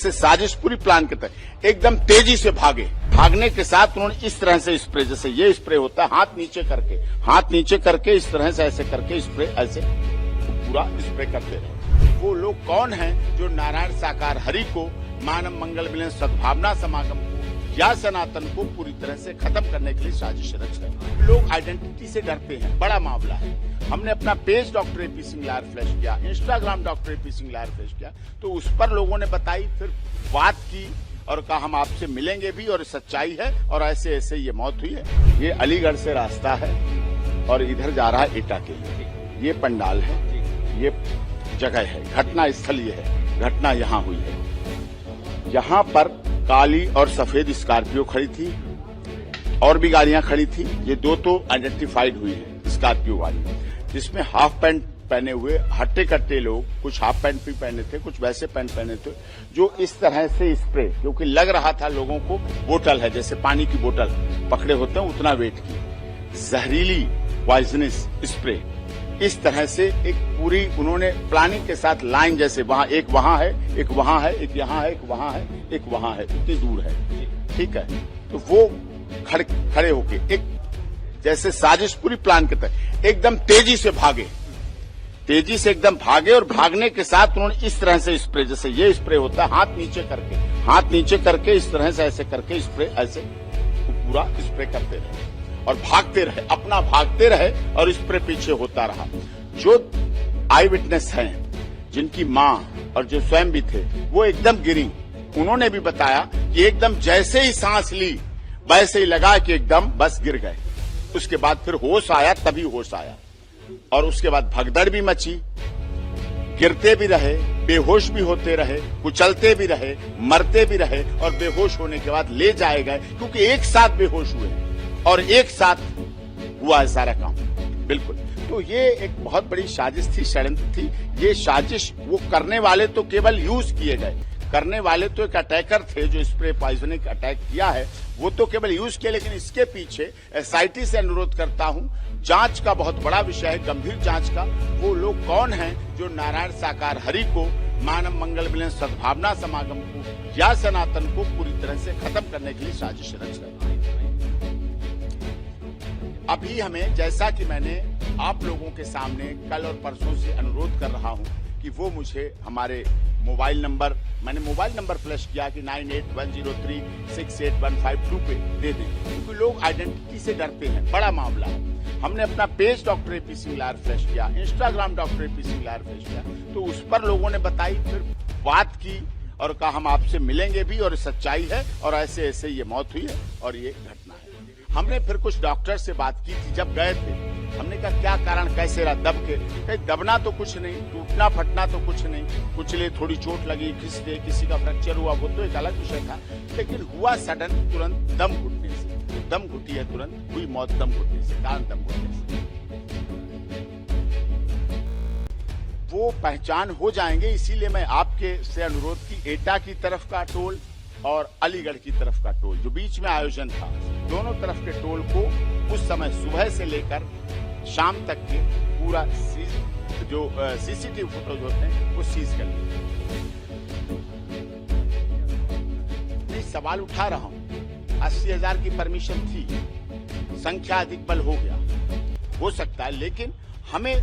जैसे साजिश पूरी प्लान के तहत एकदम तेजी से भागने के साथ उन्होंने इस तरह से स्प्रे, जैसे ये स्प्रे होता है हाथ नीचे करके इस तरह से ऐसे करके स्प्रे ऐसे पूरा स्प्रे करते रहे। वो लोग कौन हैं जो नारायण साकार हरि को, मानव मंगल मिलन सद्भावना समागम को या सनातन को पूरी तरह से खत्म करने के लिए साजिश रच रहे हैं। लोग आइडेंटिटी से डरते हैं, बड़ा मामला है। हमने अपना page doctor AP Singh lawyer flash किया, Instagram doctor AP Singh lawyer flash किया, तो उस पर लोगों ने बताई, फिर बात की और कहा हम आपसे मिलेंगे भी और सच्चाई है और ऐसे ऐसे ये मौत हुई है। ये अलीगढ़ से रास्ता है और इधर जा रहा है एटा के लिए। ये पंडाल है, ये जगह है, घटना स्थल ये है, घटना यहाँ हुई है। यहाँ पर काली और सफेद स्कॉर्पियो खड़ी थी और भी गाड़ियां खड़ी थी। ये दो तो आइडेंटिफाइड हुई है स्कॉर्पियो वाली, जिसमें हाफ पैंट पहने हुए हट्टे कट्टे लोग, कुछ हाफ पैंट भी पहने थे, कुछ वैसे पैंट पहने थे, जो इस तरह से स्प्रे, क्योंकि लग रहा था लोगों को बोतल है, जैसे पानी की बोतल पकड़े होते हैं उतना वेट की, जहरीली पॉइजनस स्प्रे, इस तरह से एक पूरी उन्होंने प्लानिंग के साथ लाइन, जैसे वहां एक वहां है, एक वहां है, एक यहाँ है, एक वहां है, एक वहां है, इतनी दूर है, ठीक है। तो वो खड़े होके एक जैसे साजिश पूरी प्लान के तहत एकदम तेजी से एकदम भागे और भागने के साथ उन्होंने इस तरह से स्प्रे, जैसे ये स्प्रे होता है हाथ नीचे करके इस तरह से ऐसे करके स्प्रे ऐसे पूरा स्प्रे करते रहे और भागते रहे और स्प्रे पीछे होता रहा। जो आई विटनेस हैं, जिनकी मां और जो स्वयं भी थे, वो एकदम गिरी। उन्होंने भी बताया कि एकदम जैसे ही सांस ली वैसे ही लगा कि एकदम बस गिर गए। उसके बाद फिर होश आया, तभी होश आया और उसके बाद भगदड़ भी मची, गिरते भी रहे, बेहोश भी होते रहे, कुचलते भी रहे, मरते भी रहे और बेहोश होने के बाद ले जाए गए, क्योंकि एक साथ बेहोश हुए और एक साथ हुआ है सारा काम। बिल्कुल, तो ये एक बहुत बड़ी साजिश थी, षड्यंत्र थी। ये साजिश वो करने वाले तो केवल यूज किए गए, करने वाले तो एक अटैकर थे जो स्प्रे पॉइजनिक अटैक किया है, वो तो केवल यूज किए, लेकिन इसके पीछे एसआईटी से अनुरोध करता हूं, जांच का बहुत बड़ा विषय है, गंभीर जांच का। वो लोग कौन हैं जो नारायण साकार हरि को, मानव मंगल मिलन सद्भावना समागम को या सनातन को पूरी तरह से खत्म करने के लिए साजिश रच रहे हैं। अभी हमें, जैसा कि मैंने आप लोगों के सामने कल और परसों से अनुरोध कर रहा हूं कि वो मुझे हमारे मैंने मोबाइल नंबर फ्लैश किया कि 9810368152 पे दे दें, क्योंकि लोग आइडेंटिटी से डरते हैं, बड़ा मामला है। हमने अपना page doctor AP Singh lawyer flash किया, Instagram doctor AP Singh lawyer flash किया, तो उस पर लोगों ने बताई, फिर बात की और कहा हम आपसे मिलेंगे भी और सच्चाई है और ऐसे ऐसे ये मौत हुई है और ये घटना है। हमने फिर कुछ डॉक्टर से बात की थी जब गए थे, हमने कहा क्या कारण, कैसे रहा, दब के, कहीं दबना तो कुछ नहीं, टूटना फटना तो कुछ नहीं, कुचले, थोड़ी चोट लगी, किसी का फ्रैक्चर हुआ, वो तो एक अलग विषय था, लेकिन हुआ सडन, तुरंत दम घुटने से, दम घुटी है, तुरंत हुई मौत दम घुटने से, कारण दम घुटने से। वो पहचान हो जाएंगे, इसीलिए मैं आपके से अनुरोध की एटा की तरफ का टोल और अलीगढ़ की तरफ का टोल, जो बीच में आयोजन था, दोनों तरफ के टोल को उस समय सुबह से लेकर शाम तक के पूरा जो सीसीटीवी फोटोज होते हैं वो सीज कर लिए। नहीं, सवाल उठा रहा हूं, 80,000 की परमिशन थी, संख्या अधिक बल हो गया, हो सकता है, लेकिन हमें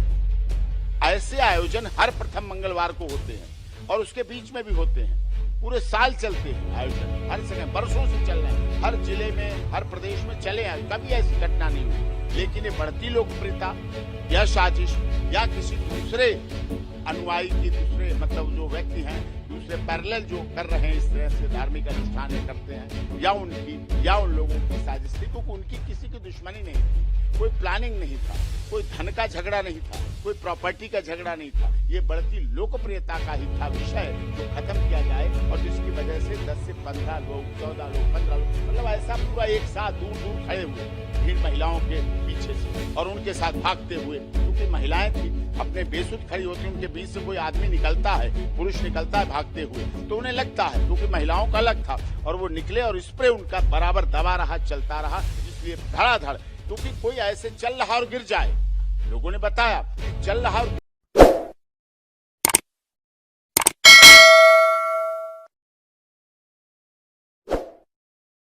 ऐसे आयोजन हर प्रथम मंगलवार को होते हैं और उसके बीच में भी होते हैं, पूरे साल चलते हैं आयोजन, हर जगह बरसों से चल रहे हैं, हर जिले में, हर प्रदेश में चले हैं, कभी ऐसी घटना नहीं हुई। लेकिन ये बढ़ती लोकप्रियता या साजिश या किसी दूसरे अनुयायी की, दूसरे मतलब जो व्यक्ति हैं, दूसरे पैरेलल जो कर रहे हैं इस तरह से धार्मिक अनुष्ठान करते हैं, या उन लोगों की साजिश थी, क्योंकि उनकी किसी की दुश्मनी नहीं थी, कोई प्लानिंग नहीं था, कोई धन का झगड़ा नहीं था, कोई प्रॉपर्टी का झगड़ा नहीं था, ये बढ़ती लोकप्रियता का ही था विषय जो खत्म किया जाए और जिसकी वजह से 10 से 15 लोग, 14 लोग, 15 लोग, मतलब ऐसा पूरा एक साथ दूर दूर खड़े हुए, भीड़ महिलाओं के पीछे से और उनके साथ भागते हुए, क्योंकि महिलाएं थी, अपने बेसुध खड़ी होती, उनके बीच से कोई आदमी निकलता है, पुरुष निकलता है भागते हुए, तो उन्हें लगता है, क्योंकि महिलाओं का अलग था, और वो निकले और स्प्रे उनका बराबर दबा रहा, चलता रहा, इसलिए धड़ाधड़, क्योंकि कोई ऐसे चल रहा और गिर जाए, लोगों ने बताया चल रहा और